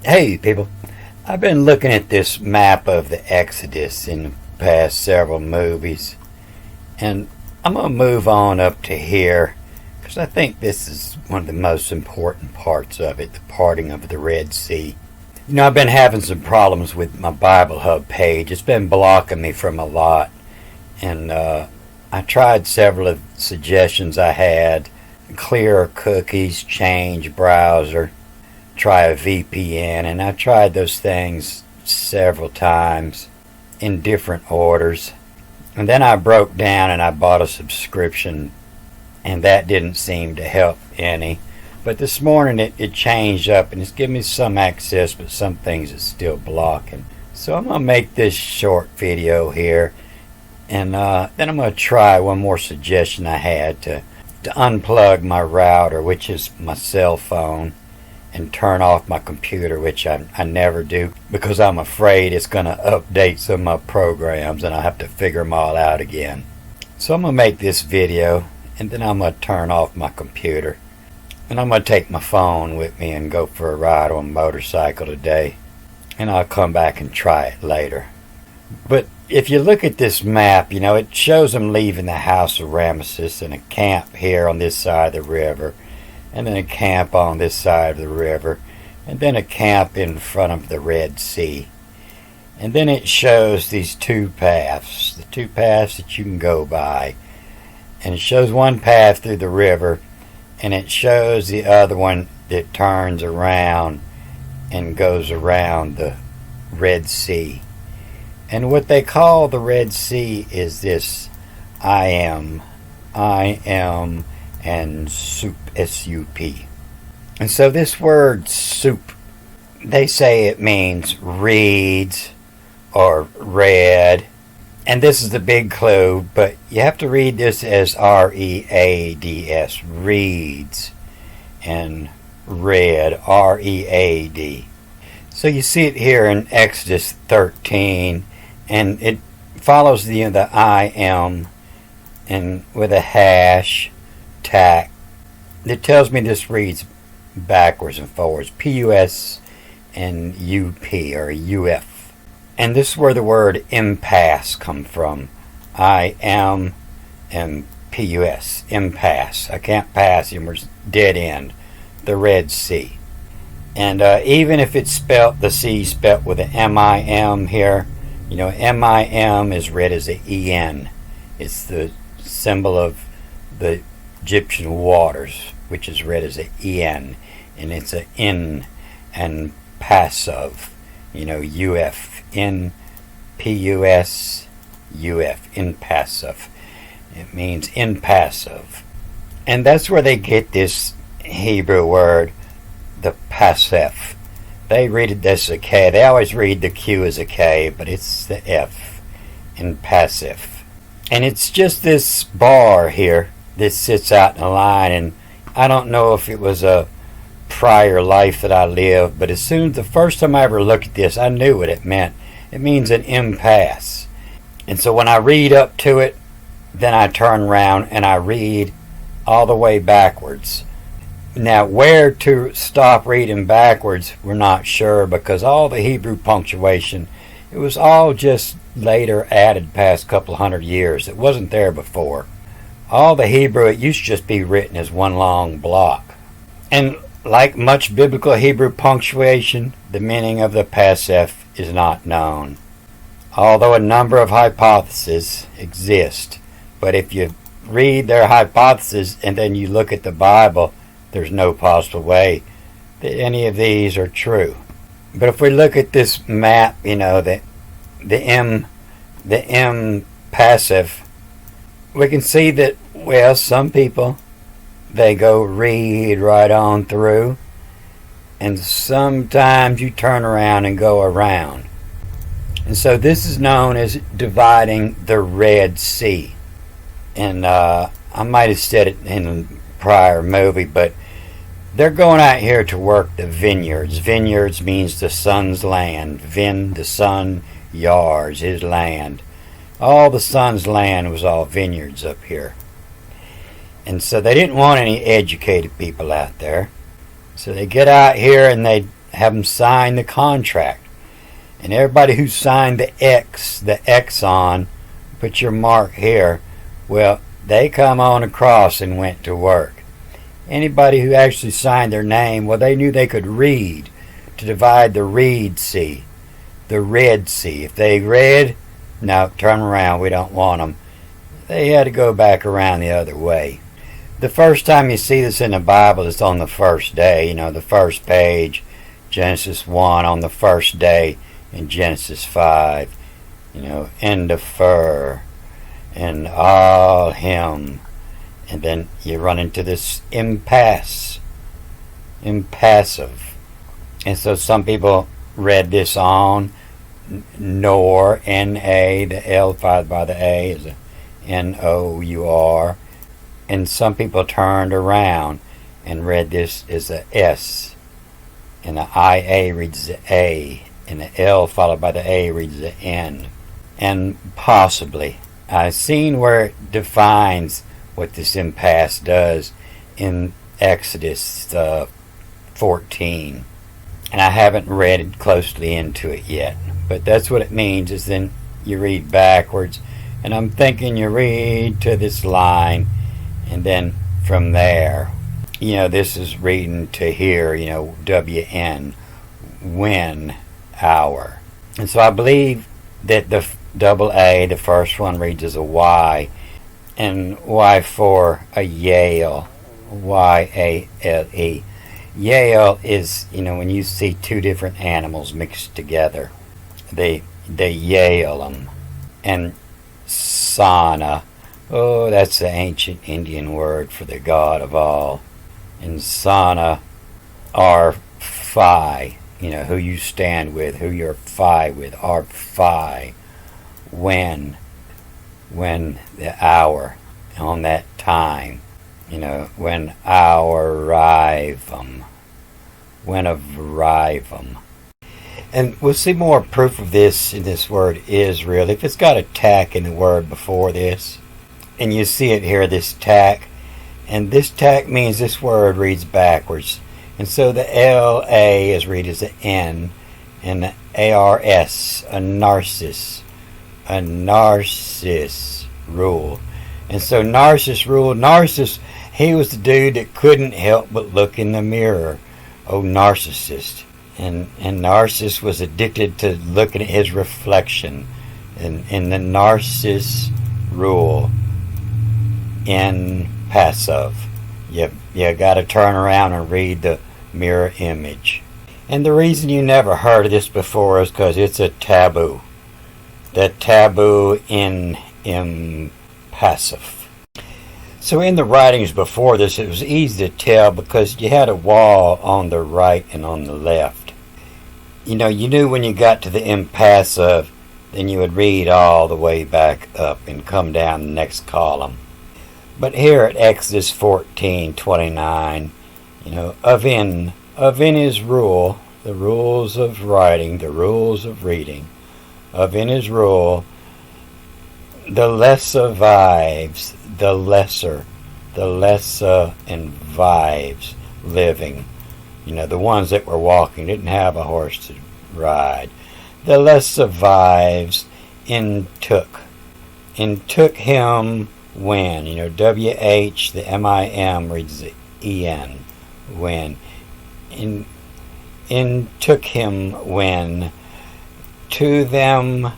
Hey people, I've been looking at this map of the Exodus in the past several movies, and I'm going to move on up to here because I think this is one of the most important parts of it, the parting of the Red Sea. I've been having some problems with my Bible Hub page. It's been blocking me from a lot, and I tried several of the suggestions I had: clear cookies, change browser, try a VPN, and I tried those things several times in different orders. And then I broke down and I bought a subscription, and that didn't seem to help any. But this morning it changed up and it's giving me some access, but some things it's still blocking. So I'm going to make this short video here, and then I'm going to try one more suggestion I had to unplug my router, which is my cell phone, and turn off my computer, which I never do because I'm afraid it's going to update some of my programs and I'll have to figure them all out again. So I'm going to make this video, and then I'm going to turn off my computer, and I'm going to take my phone with me and go for a ride on a motorcycle today, and I'll come back and try it later. But if you look at this map, it shows them leaving the house of Ramesses and a camp here on this side of the river, and then a camp on this side of the river, and then a camp in front of the Red Sea. And then it shows these two paths, the two paths that you can go by. And it shows one path through the river, and it shows the other one that turns around and goes around the Red Sea. And what they call the Red Sea is this: I am, and soup, S-U-P. And so this word soup, they say it means reeds or red. And this is the big clue, but you have to read this as R-E-A-D-S, reeds, and red, R-E-A-D. So you see it here in Exodus 13, and it follows the I am, and with a hash tag. It tells me this reads backwards and forwards, P-U-S and U-P, or U-F. And this is where the word impasse come from. I am and P-U-S, impasse. I can't pass him, we're dead end, the Red Sea. And even if it's spelt, the C spelt with an M-I-M here, M-I-M is read as an E-N. It's the symbol of the Egyptian waters, which is read as an E-N, and it's an N, and passive, U-F, N, P-U-S, U-F, impassive. It means impassive. And that's where they get this Hebrew word, the pasef. They read it as a K. They always read the Q as a K, but it's the F, impassive. And it's just this bar here that sits out in a line, and I don't know if it was a prior life that I lived, but as soon as the first time I ever looked at this, I knew what it meant. It means an impasse. And so when I read up to it, then I turn around and I read all the way backwards. Now, where to stop reading backwards, we're not sure, because all the Hebrew punctuation, it was all just later added past couple hundred years. It wasn't there before. All the Hebrew, it used to just be written as one long block. And like much biblical Hebrew punctuation, the meaning of the pasef is not known, although a number of hypotheses exist. But if you read their hypotheses and then you look at the Bible, there's no possible way that any of these are true. But if we look at this map, the M passive, we can see that, well, some people, they go read right on through, and sometimes you turn around and go around. And so this is known as dividing the Red Sea. And I might have said it in a prior movie, but they're going out here to work the vineyards. Vineyards means the sun's land. The sun, yards, his land. All the sun's land was all vineyards up here. And so they didn't want any educated people out there. So they get out here and they have them sign the contract. And everybody who signed the X on, put your mark here, well, they come on across and went to work. Anybody who actually signed their name, well, they knew they could read to divide the Red Sea. The Red Sea. If they read, no, turn around, we don't want them. They had to go back around the other way. The first time you see this in the Bible is on the first day, the first page, Genesis 1, on the first day in Genesis 5, end of fur, and all him. And then you run into this impassive. And so some people read this on nor, N-A, the L followed by the A is a N-O-U-R. And some people turned around and read this as a S. And the I-A reads the A. And the L followed by the A reads the N. And possibly, I've seen where it defines what this impasse does in Exodus 14. And I haven't read closely into it yet. But that's what it means, is then you read backwards. And I'm thinking you read to this line, and then from there, this is reading to here, W-N, when, hour. And so I believe that the double A, the first one reads as a Y, and Y for a Yale, Y-A-L-E. Yale is, when you see two different animals mixed together, they yale them. And Sana, oh, that's the ancient Indian word for the god of all. And Sana are Phi, who you stand with, who you're Phi with, are Phi. When the hour, on that time, when arrive when arrive. And we'll see more proof of this in this word Israel. If it's got a tack in the word before this, and you see it here, this tack, and this tack means this word reads backwards. And so the L-A is read as an N, and the A-R-S, a narcissus rule. And so Narcissus ruled. Narcissus, he was the dude that couldn't help but look in the mirror. Oh, narcissist. And Narcissus was addicted to looking at his reflection. And the Narcissus rule in passive. You got to turn around and read the mirror image. And the reason you never heard of this before is because it's a taboo. The taboo in passive. So in the writings before this, it was easy to tell because you had a wall on the right and on the left. You knew when you got to the impassive, then you would read all the way back up and come down the next column. But here at Exodus 14:29, of in his rule, the rules of writing, the rules of reading, of in his rule, the lesser vives, the lesser and vives living. The ones that were walking didn't have a horse to ride. The lesser vives took him when, W-H, the M-I-M reads the E-N, when. Took him when, to them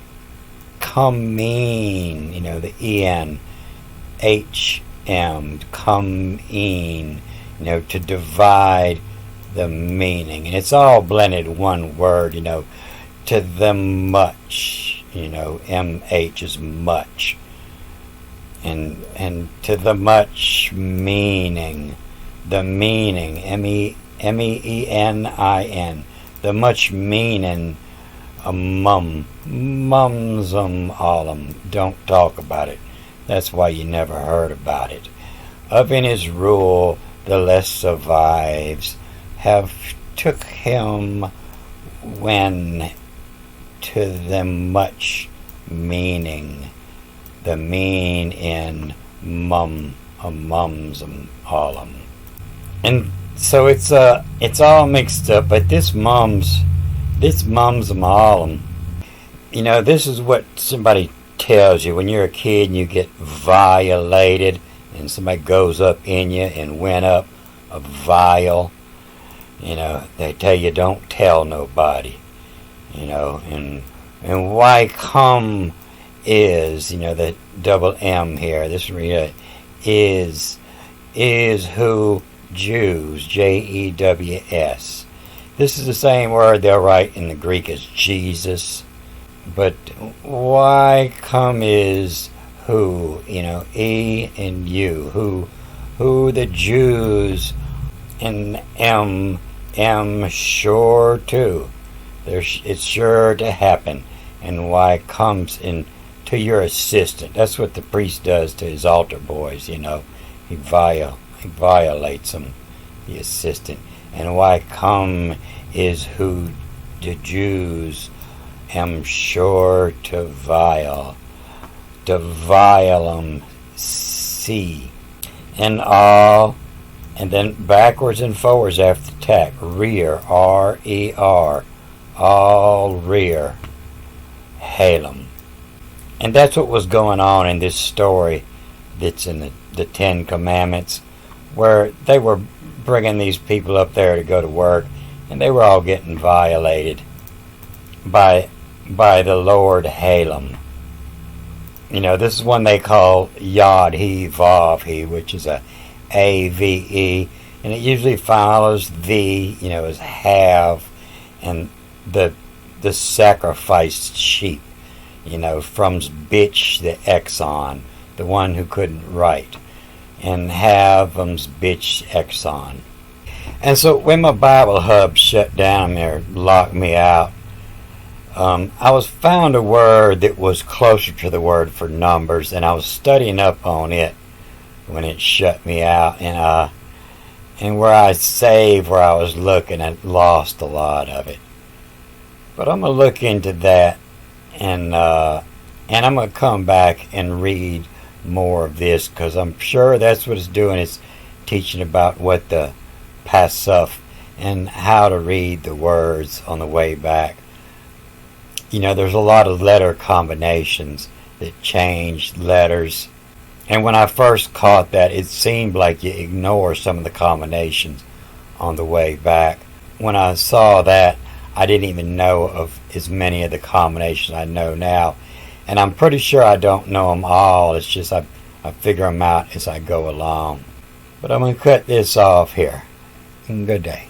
come mean, the E-N, H-M, come in, to divide the meaning. And it's all blended one word, to them much, M-H is much. And to the much meaning, the meaning, M-E-N-I-N, the much meaning, mums allem, don't talk about it. That's why you never heard about it. Up in his rule, the less survives, have took him when to them much meaning, the mean in mums allem. And So it's all mixed up, but this mums them all. And, this is what somebody tells you when you're a kid and you get violated, and somebody goes up in you and went up a vial. They tell you don't tell nobody. And why come is, the double M here, this is who Jews, Jews. This is the same word they'll write in the Greek as Jesus, but why come is who, E and U, who the Jews, and M sure to. It's sure to happen. And why comes in to your assistant. That's what the priest does to his altar boys, He violates them, the assistant. And why come is who the Jews am sure to vile them see. And all, and then backwards and forwards after the tack, rear, R-E-R, all rear, Halem. And that's what was going on in this story that's in the Ten Commandments, where they were bringing these people up there to go to work, and they were all getting violated by the Lord Halem. This is one they call Yod He Vav He, which is a A-V-E, and it usually follows the, as have, and the sacrificed sheep, from bitch the exon, the one who couldn't write, and have'em's bitch exon. And so when my Bible hub shut down there, locked me out, I was found a word that was closer to the word for numbers, and I was studying up on it when it shut me out, and where I saved, where I was looking, I lost a lot of it. But I'm gonna look into that, and I'm gonna come back and read more of this, because I'm sure that's what it's doing. It's teaching about what the pasuf and how to read the words on the way back. There's a lot of letter combinations that change letters, and when I first caught that, it seemed like you ignore some of the combinations on the way back. When I saw that, I didn't even know of as many of the combinations I know now, and I'm pretty sure I don't know them all. It's just I figure them out as I go along. But I'm going to cut this off here. Good day.